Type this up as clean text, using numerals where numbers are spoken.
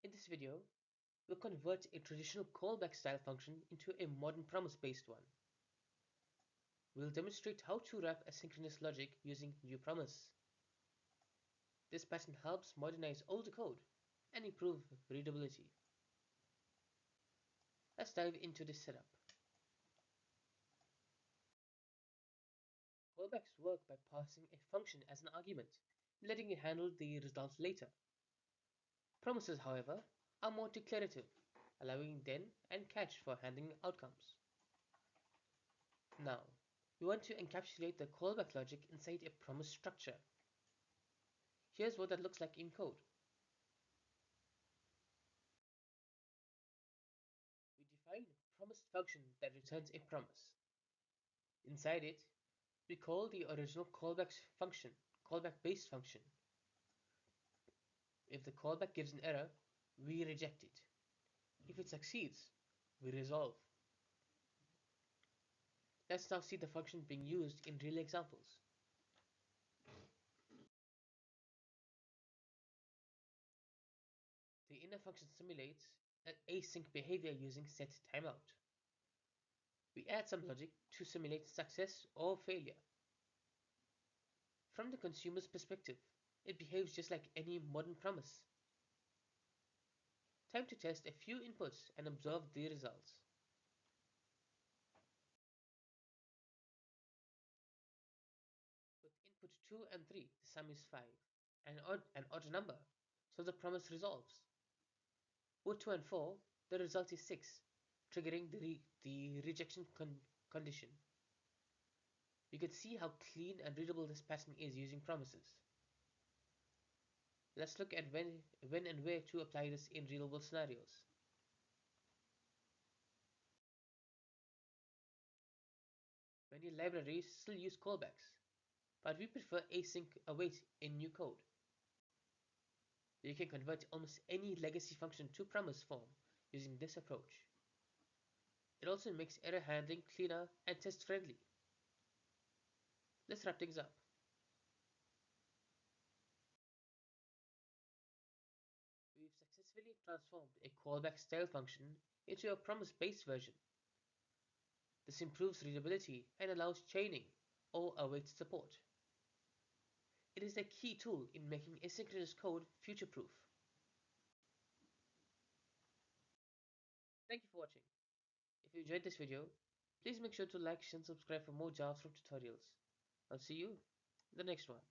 In this video, we'll convert a traditional callback style function into a modern promise-based one. We'll demonstrate how to wrap asynchronous logic using new promise. This pattern helps modernize older code and improve readability. Let's dive into this setup. Callbacks work by passing a function as an argument, letting it handle the result later. Promises, however, are more declarative, allowing then and catch for handling outcomes. Now, we want to encapsulate the callback logic inside a promise structure. Here's what that looks like in code. We define a promised function that returns a promise. Inside it, we call the original callback-based function. If the callback gives an error, we reject it. If it succeeds, we resolve. Let's now see the function being used in real examples. The inner function simulates an async behavior using setTimeout. We add some logic to simulate success or failure. From the consumer's perspective, it behaves just like any modern promise. Time to test a few inputs and observe the results. With input 2 and 3, the sum is 5, an odd number, so the promise resolves. With 2 and 4, the result is 6, triggering the rejection condition. You can see how clean and readable this pattern is using promises. Let's look at when and where to apply this in real-world scenarios. Many libraries still use callbacks, but we prefer async await in new code. You can convert almost any legacy function to promise form using this approach. It also makes error handling cleaner and test-friendly. Let's wrap things up. We've successfully transformed a callback style function into a promise-based version. This improves readability and allows chaining or await support. It is a key tool in making asynchronous code future-proof. Thank you for watching. If you enjoyed this video, please make sure to like, share and subscribe for more JavaScript tutorials. I'll see you in the next one.